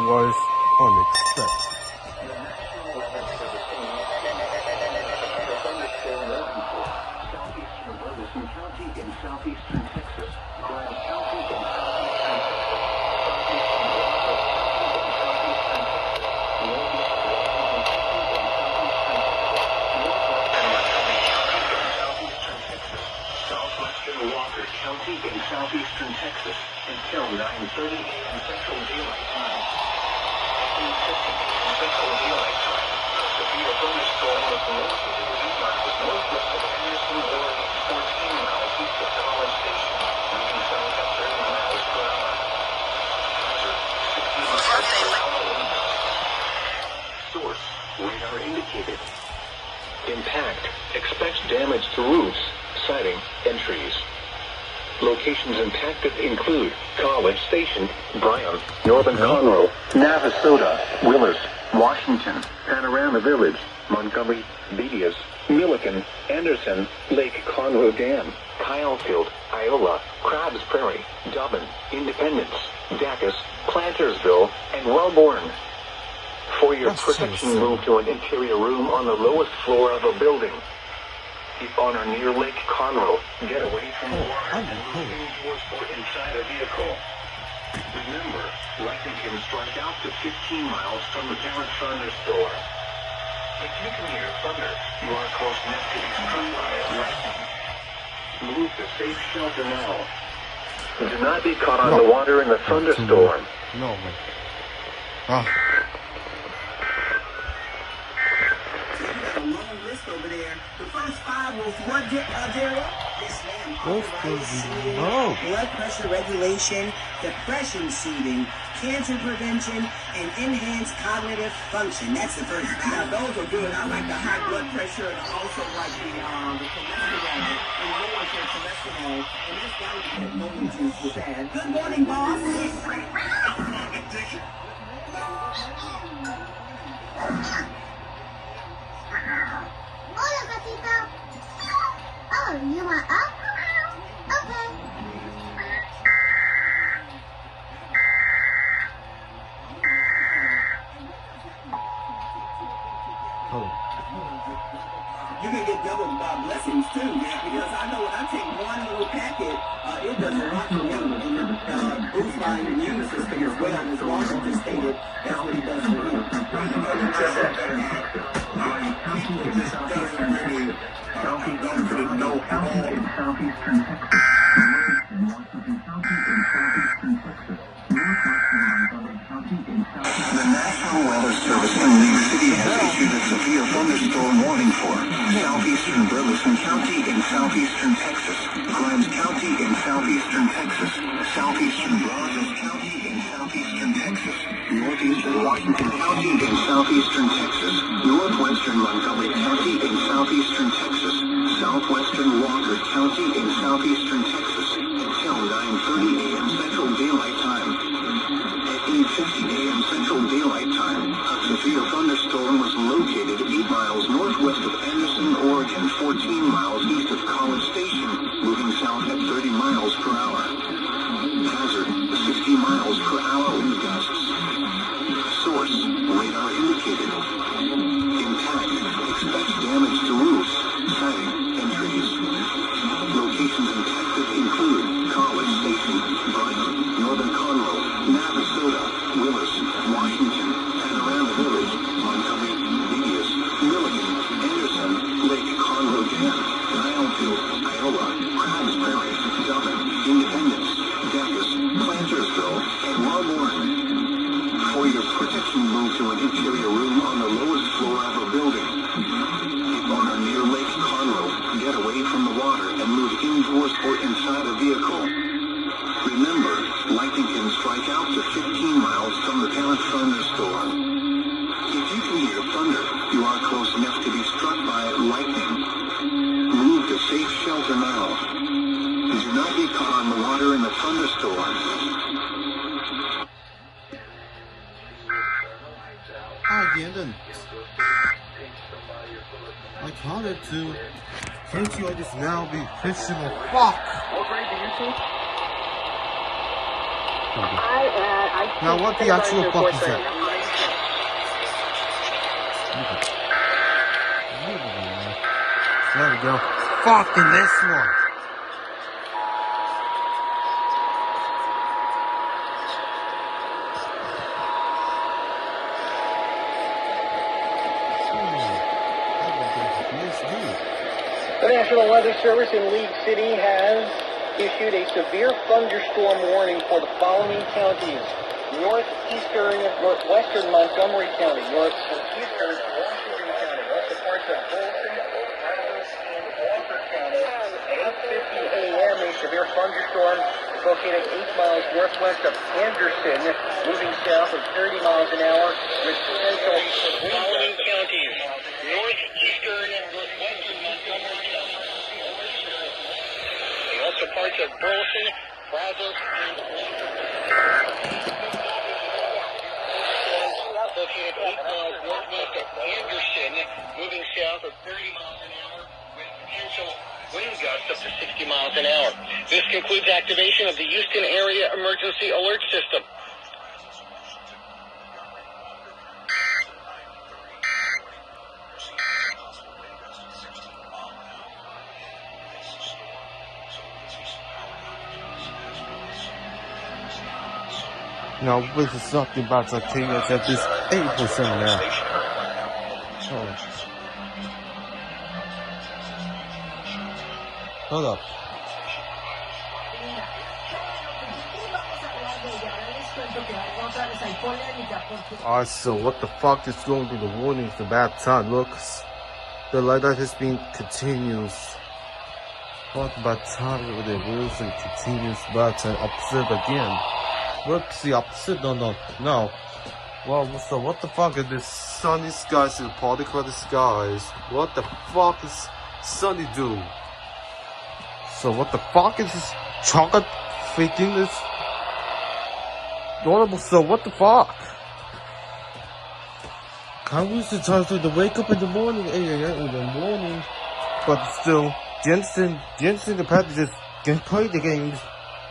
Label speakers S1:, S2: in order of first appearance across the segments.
S1: was unexpected.
S2: Southeastern Texas, Grimes County in southeastern Texas until 9:30 a.m. Central Daylight Time. At 8:50 a.m. Central Daylight Time, a severe thunderstorm was located 8 miles northwest of Anderson, Oregon, 14 miles east of College Station, moving south at 30 miles per hour. Hazard, 60 miles per hour winds. Source, radar indicated. Impact, expects damage to roofs, siding, and trees. Locations impacted include College Station, Bryan, Northern Conroe, Navasota, Willers, Washington, Panorama Village, Montgomery, Beatties, Milliken, Anderson, Lake Conroe Dam, Kylefield, Iola, Crabs Prairie, Dublin, Independence, Dacus, Plantersville, and Wellborn. For your protection, move to an interior room on the lowest floor of a building. If on or near Lake Conroe, get away from the water and move indoors or inside a vehicle. Remember, lightning can strike out to 15 miles from the parent thunderstorm. If you can hear thunder, you are close enough to be struck by lightning. Move to safe shelter now. Do not be caught on the water in the thunderstorm.
S1: No, man. Ah.
S3: Over there. The first 5 was what, Daryl? Yes,
S1: ma'am.
S3: Blood pressure regulation, depression soothing, cancer prevention, and enhanced cognitive function. That's the first 5. Now, those are good. I like the high blood pressure and also like the cholesterol. And lowers your cholesterol. And that's got to be the morning juice with that. Good morning, boss.
S4: Hola, gatito. Oh, you want up? Okay.
S1: Oh.
S3: You can get double blessings too, man, because I know when I take one little packet, it does a lot for me. And it boosts my immune system as well. As Washington stated, that's what he does for me.
S2: The National Weather Service in New York City has issued a severe thunderstorm warning for southeastern Burleson County in southeastern Texas, Grimes County in southeastern Texas, southeastern Brazos County in southeastern Texas, northeastern Washington County in southeastern Texas, northwestern Montgomery County in southeastern Texas, southwestern Walker County in southeastern Texas, until 9:30 a.m. Central Daylight Time. At 8:50 a.m. Central Daylight Time, a severe thunderstorm was located 8 miles northwest of Anderson, Oregon, 14 miles east of College Station, moving south at 30 miles per hour. Hazard, 60 miles per hour wind gusts. Source, radar indicated. Impact, expects damage to roofs, siding, and trees. Locations impacted include College Station, Bryan, Northern Conroe, Navasota, Willers, Washington, Panorama Village, Montgomery, Beatties, Milliken, Anderson, Lake Conroe Dam, Kylefield, Iola, Crabs Prairie, Dublin, Independence, Dacus, Plantersville, and Wellborn. For your protection, move to an interior room on the lowest floor of a building. If on or near Lake Conroe, get away from the water and move indoors or inside a vehicle. Remember, lightning can strike out to 15 miles from the parent thunderstorm. If you can hear thunder, you are close enough to be struck by lightning. Move to safe shelter now. Do not be caught on the water in the thunderstorm.
S1: I didn't. I wanted to. Can't you just now be fishing a fuck?
S5: What grade do you see?
S1: Now what the actual fuck is that? There we go. Fucking this one.
S5: The National Weather Service in League City has issued a severe thunderstorm warning for the following counties: northeastern, northwestern Montgomery County, northeastern Washington County, western parts of Bolton, Adams, and Walker County. At 8:50 a.m., a severe thunderstorm is located 8 miles northwest of Anderson, moving south at 30 miles an hour with potential for the following counties: northeastern and northwestern Montgomery County. Also parts of Burleson, Brazos, and located 8 miles northwest of Anderson, moving south at 30 miles an hour with potential wind gusts up to 60 miles an hour. This concludes activation of the Houston Area Emergency Alert System.
S1: Now, this is something about to tell you that this 8% now. Oh. Hold up. Alright, so what the fuck is going to be the warnings about time? Look, the light that has been continuous. What about time with the rules and continuous about to observe again? What's the opposite? No. Well, so what the fuck is this sunny skies and particle skies? What the fuck is sunny do? So what the fuck is this chocolate freaking this? So what the fuck? Can't use the time to wake up in the morning, 8 a.m. in the morning, but still, Jensen the practices can play the games,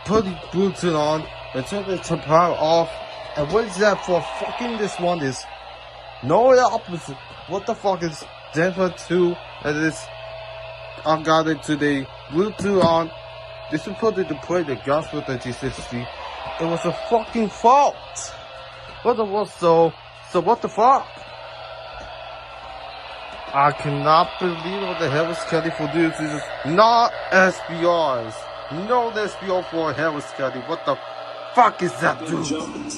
S1: put the Bluetooth on, and turn the power off. And what is that for? Fucking this one is no the opposite. What the fuck is Denver 2 and this? I've got it to the Bluetooth on. This is put it to play the gospel that G60. It was a fucking fault. What the was so what the fuck? I cannot believe what the hell is Kelly for this. This is not SVR'S. No SVR for Harris County. What the fuck is that, dude?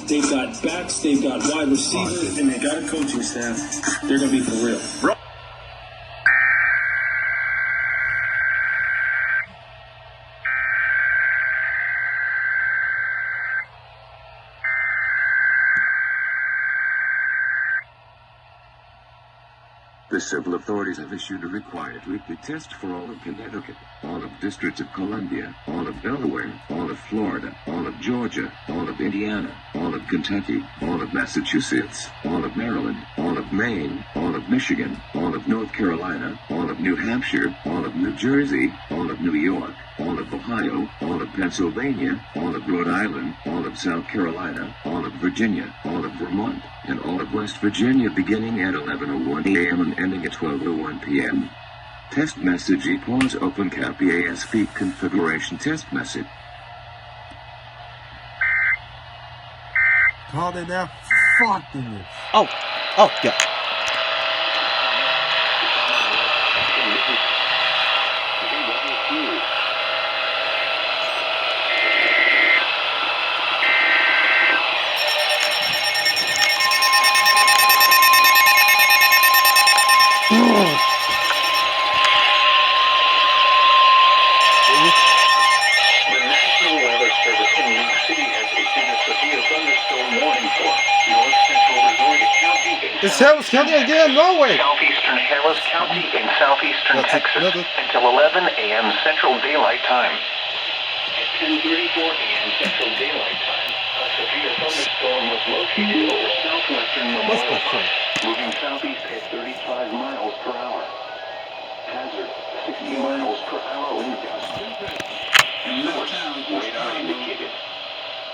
S6: They've got backs, they've got wide receivers, and they got a coaching staff. They're gonna be for real. Bro.
S7: The civil authorities have issued a required weekly test for all of Connecticut, all of District of Columbia, all of Delaware, all of Florida, all of Georgia, all of Indiana, all of Kentucky, all of Massachusetts, all of Maryland, all of Maine, all of Michigan, all of North Carolina, all of New Hampshire, all of New Jersey, all of New York, all of Ohio, all of Pennsylvania, all of Rhode Island, all of South Carolina, all of Virginia, all of Vermont, and all of West Virginia beginning at 11:01 a.m. and ending at 12:01 p.m. Test message equals open cap EAS feed configuration test message.
S1: Call it that fucking.
S8: Oh, yeah.
S1: It's Harris County again, Norway.
S5: Southeastern Harris County in southeastern Texas until 11 a.m. Central Daylight Time. At 10:34 a.m. Central Daylight Time, a severe thunderstorm was located over southwestern Memorial, moving southeast at 35 miles per hour. Hazard, 60 miles per hour wind gusts. North radar indicated.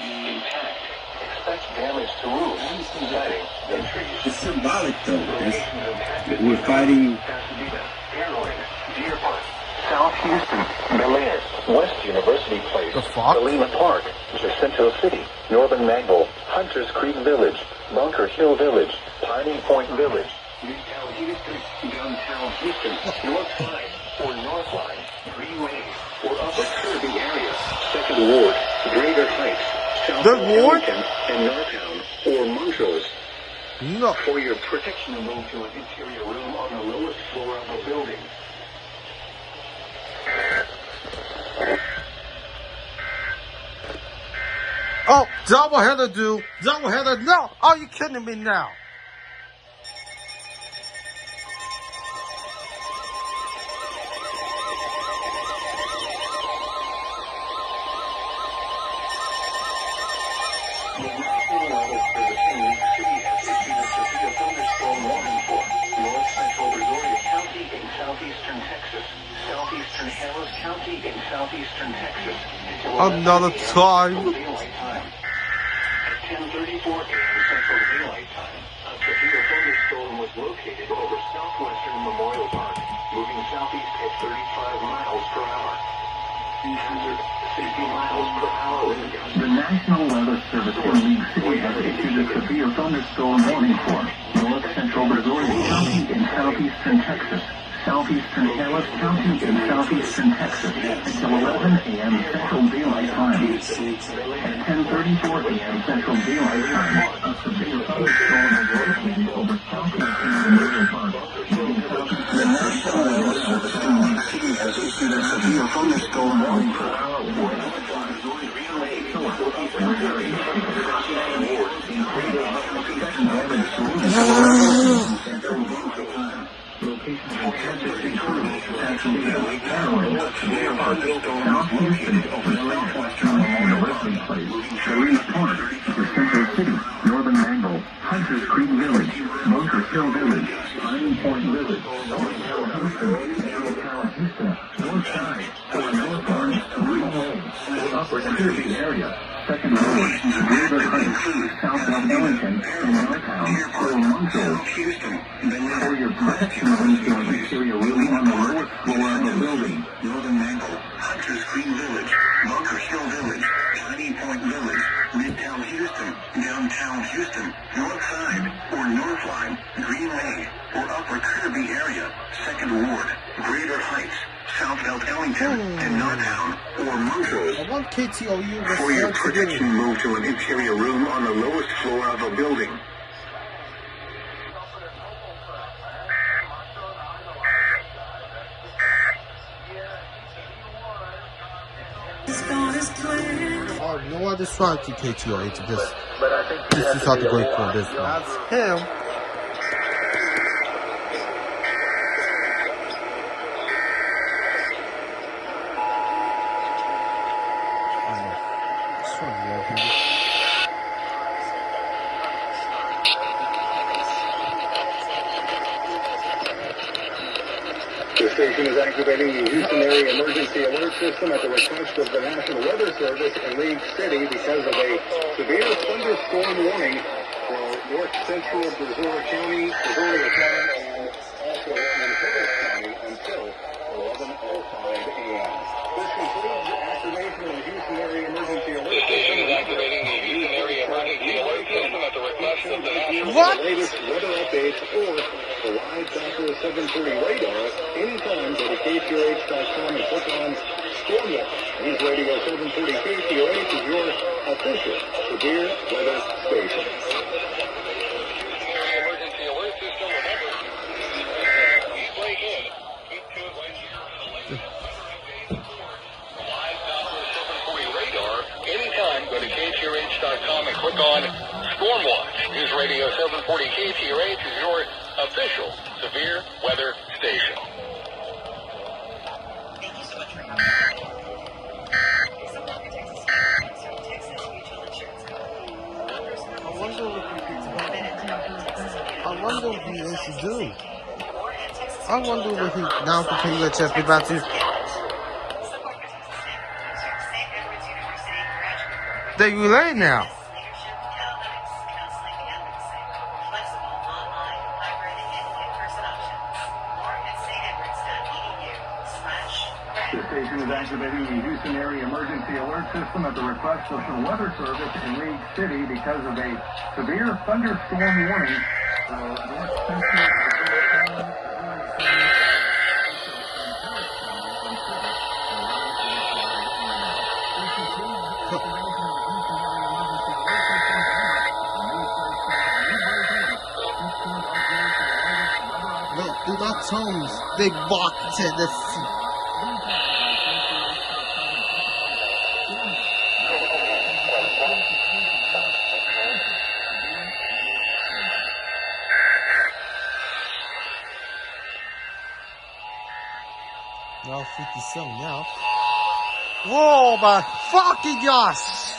S2: intact. Expect damage to roofs, siding, and trees.
S6: It's symbolic, though. We're fighting.
S2: Airlines, Deer Park, South Houston, Bel Air, West University Place,
S1: The fuck?
S2: Galena Park, Jacinto City, Northern Mangle, Hunters Creek Village, Bunker Hill Village, Piney Point Village, Midtown Houston, Downtown Houston, North Line, or North Line, Greenway, or Upper Kirby area, Second Ward, Greater Heights, South
S1: Third Ward?
S2: Arlington, and Northtown, or Montrose.
S1: No.
S2: For your protection, move to an interior room on the lowest floor of a building.
S1: Oh, double header, dude. Double header. No. Are you kidding me now?
S2: The National Weather Service in League City has issued a severe thunderstorm warning for north central Brazoria County in southeastern Texas, southeastern Harris County in southeastern Texas.
S1: Another time.
S2: Daylight time. At 10:34 a.m. Central Daylight Time, a severe thunderstorm was located over southwestern Memorial Park, moving southeast at 35 miles per hour. Hazard, 60 miles per hour wind gusts. The National Weather Service in League City has issued a severe thunderstorm warning for north central Brazoria County in southeastern Texas, southeastern Harris County in southeastern Texas until 11 a.m. Central Daylight Time. At 10:34 a.m. Central Daylight Time, a severe thunderstorm is located over southeastern Memorial Park. The National Weather Service in League City has issued a severe thunderstorm warning for Jacinto City, Northern Mangle, Hunters Creek Village, Bunker Hill Village, Piney Point Village, Downtown Houston, North Side, or North Orange, Greenway, Upper Kirby area, Second Ward, Greater Heights, South Arlington, and Northtown, or Montrose. For your protection, move to an interior room on the lowest floor of the building. Northern Mangle, Hunters Green Village, Bunker Hill Village, Piney Point Village, Midtown Houston, Downtown Houston, North Side, or North Line, Greenway, or Upper Kirby area, Second Ward, Greater Heights, South Ellington, and Northtown, or Montrose.
S1: I want KTOU.
S2: For your protection, move to an interior room on the lowest floor of a building.
S1: Oh, no other strike to KTOH. This is how to go for this one. That's him.
S2: The station is activating the Houston Area Emergency Alert System at the request of the National Weather Service in League City because of a severe thunderstorm warning for north central Brazoria County, and also in Harris County until 11:05 a.m. This concludes the activation of the Houston Area Emergency Alert System. Activating the Houston Area Emergency Alert System at the request of the National latest weather updates or the live Doppler 740 radar anytime. Go to KTOH.com and click on Stormwatch. News Radio 740 KTOH is your official severe weather station. Emergency alert system, remember, you break in. Keep to it when you're live Doppler 740 radar anytime. Go to KTOH.com and click on Stormwatch. News Radio 740 KTOH is your official severe weather station.
S8: Thank you so much for your
S1: I wonder what he should do. I wonder what he now can tell you a chance about to. They relay now.
S2: The station is activating the Houston area emergency alert system at the request of the Weather Service in League City because of a severe thunderstorm warning.
S1: Look, do that tones. Big walk to the sea. Now 57 now. Whoa, my fucking gosh!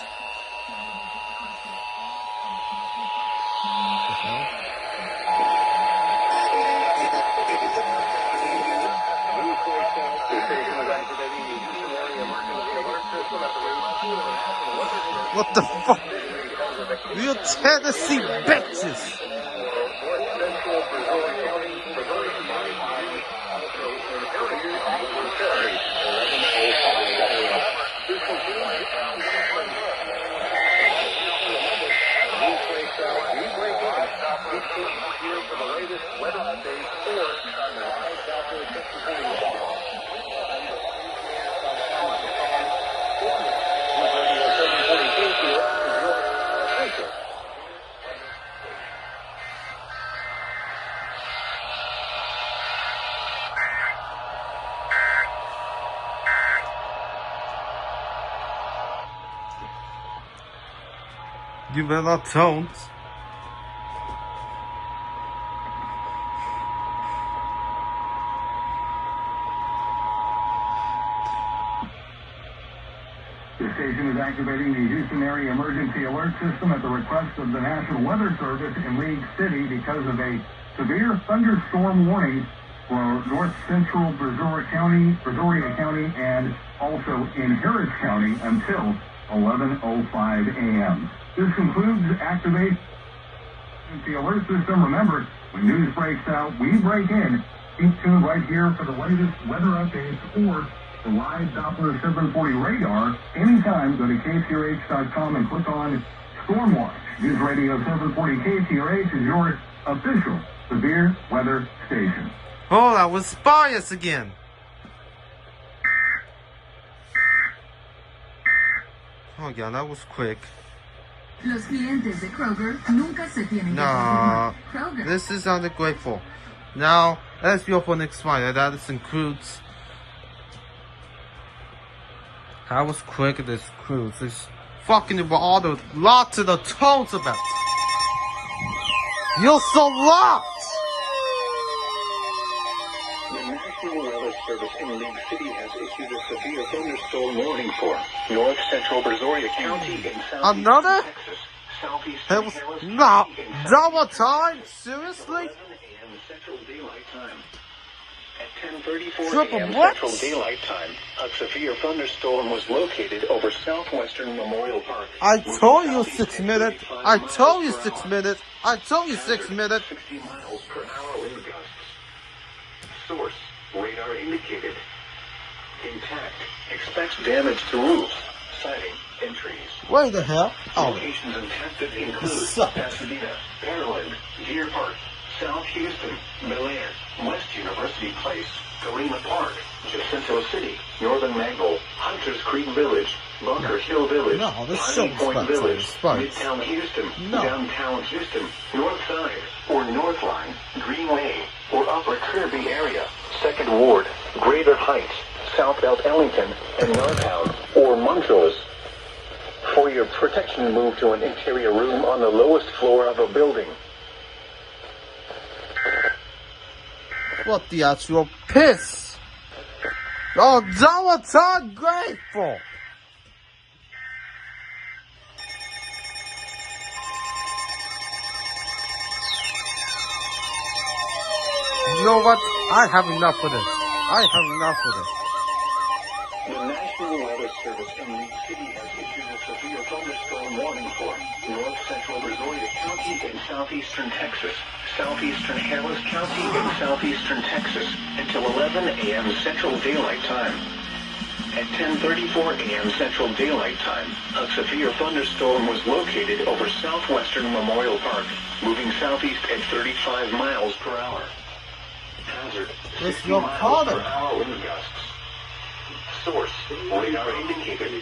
S1: What the fuck? Real Tennessee bitches! You better don't.
S2: The station is activating the Houston area emergency alert system at the request of the National Weather Service in League City because of a severe thunderstorm warning for north central Brazoria County, and also in Harris County until 11:05 a.m. This concludes activate the alert system. Remember, when news breaks out, we break in. Keep tuned right here for the latest weather updates or the live Doppler 740 radar. Anytime, go to KTRH.com and click on Stormwatch. News Radio 740 KTRH is your official severe weather station.
S1: Oh, that was bias again. Oh yeah, that was quick.
S8: Los clientes de Kroger nunca se tienen que
S1: Nah,
S8: conformar. Kroger.
S1: this is ungrateful. Now, let's go for next fight. That includes. That was quick. This includes this fucking all the lots of the tones about. You're so lost.
S2: The National Weather Service in League City has issued a severe thunderstorm warning for north central Brazoria County in southeast
S1: Another?
S2: Texas, southeast
S1: It was
S2: Harris
S1: no
S2: County, and
S1: double time. Seriously?
S2: 11 a.m. Central Daylight Time. At 10:34
S1: Triple
S2: a.m.
S1: what?
S2: Central Daylight Time, a severe thunderstorm was located over southwestern Memorial Park.
S1: I
S2: with
S1: told you
S2: southeast
S1: 6 minutes.
S2: 35
S1: I
S2: miles
S1: told you
S2: per
S1: 6
S2: hour.
S1: minutes. I told you 6 minutes.
S2: 60 miles per hour wind gusts. Source, radar indicated. Intact. Expects damage to roofs, siding, and trees.
S1: Where the hell? Oh,
S2: Locations intended include
S1: Suck.
S2: Pasadena, Maryland, Deer Park, South Houston, Bel Air, West University Place, Galena Park, Jacinto City, Northern Mangle, Hunters Creek Village, Bunker Hill Village,
S1: No, this
S2: Piney
S1: show's
S2: Point
S1: not
S2: Village,
S1: Spice.
S2: Midtown Houston,
S1: No.
S2: Downtown Houston, North Side, or North Line, Greenway, or Upper Kirby area, Second Ward, Greater Heights, South Belt Ellington, and Northtown, or Montrose. For your protection, move to an interior room on the lowest floor of a building.
S1: what the actual piss? Oh, double time grateful. You know what? I have enough of this. I have enough of this.
S2: The National Weather Service in League City has issued a severe thunderstorm warning for north central Brazoria County in southeastern Texas, southeastern Harris County in southeastern Texas until 11 a.m. Central Daylight Time. At 10:34 a.m. Central Daylight Time, a severe thunderstorm was located over southwestern Memorial Park, moving southeast at 35 miles per hour. Hazard, 60 miles per hour wind gusts. Source, radar indicated.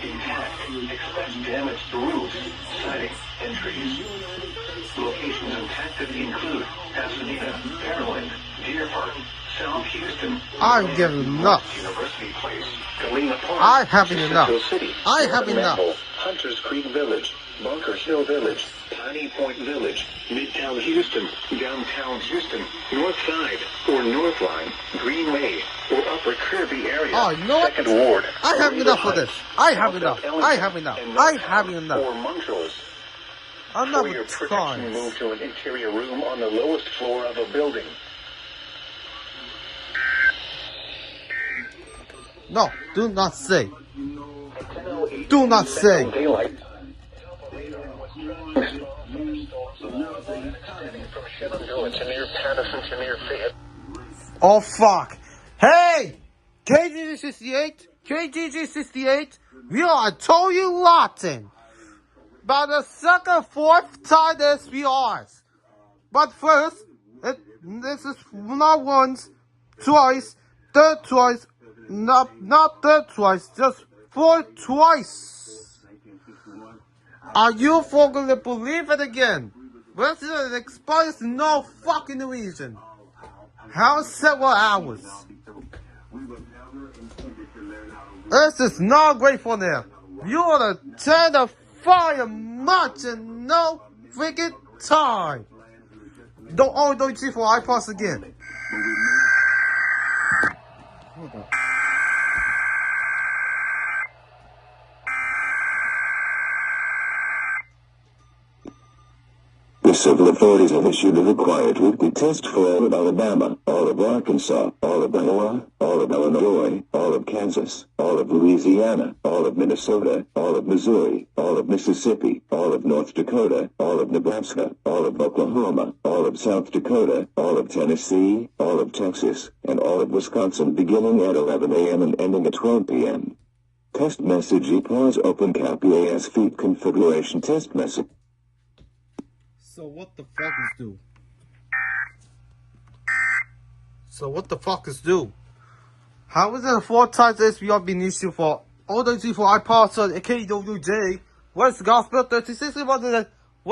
S2: Impact, expect damage to roofs, siding, and trees. Locations impacted include Pasadena, Pearland, Deer Park, South Houston,
S1: I'm getting enough.
S2: University Place, Galena Park,
S1: I have enough.
S2: Central City,
S1: I have enough.
S2: Mantle, Hunters Creek Village, Bunker Hill Village, Piney Point Village, Midtown Houston, Downtown Houston, North Side, or North Line, Greenway, or Upper Kirby area,
S1: Oh, you know what?
S2: Second Ward,
S1: I have enough for this. I have
S2: South
S1: enough.
S2: Ellington,
S1: I have enough.
S2: and
S1: I
S2: North
S1: have
S2: Town,
S1: enough.
S2: or Montrose.
S1: I'm
S2: For
S1: not
S2: your
S1: with
S2: protection,
S1: time.
S2: move to an interior room on the lowest floor of a building.
S1: No, do not say.
S2: At 10:08
S1: Do not
S2: Central
S1: say.
S2: Daylight.
S1: Oh fuck. Hey! KGG68, KGG68, we are told you Latin. By the second, fourth time SVR'S. But first, this is not once, twice, third twice, not third twice, just fourth twice. Are you for gonna believe it again? This expires no fucking reason. How several hours? This is not great for them. You ought to turn the fire much in no freaking time. Don't see for iPods again. Hold on.
S7: The civil authorities have issued a required weekly test for all of Alabama, all of Arkansas, all of Iowa, all of Illinois, all of Kansas, all of Louisiana, all of Minnesota, all of Missouri, all of Mississippi, all of North Dakota, all of Nebraska, all of Oklahoma, all of South Dakota, all of Tennessee, all of Texas, and all of Wisconsin beginning at 11 a.m. and ending at 12 p.m. Test message EAS open cap EAS feed configuration test message.
S1: So what the fuck is due? So what the fuck is due? How is it 4 times SVR been issued for OWG for iPods and KWJ? Where's the gospel 36? What are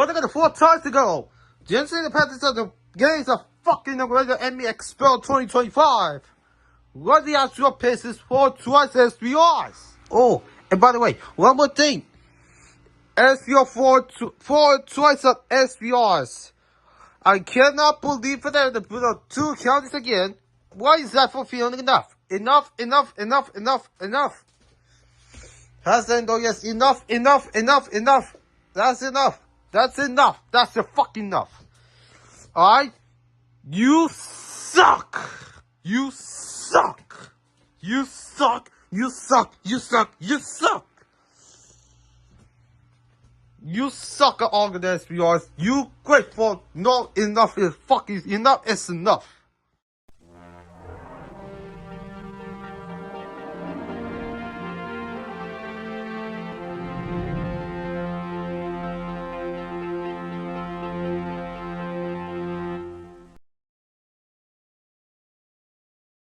S1: they gonna 4 times to go? Jensen the patents of the games are fucking the Emmy Expel 2025. What the actual pace is 4 twice SVRs? Oh, and by the way, one more thing. SVR 4 twice of SVRs. I cannot believe that they put out 2 counties again. Why is that for feeling enough? Enough. Has then go, yes, enough. That's enough. That's your fucking enough. Alright? You suck. You suck at all the SVRs. You grateful. No, enough is fucking enough. It's enough.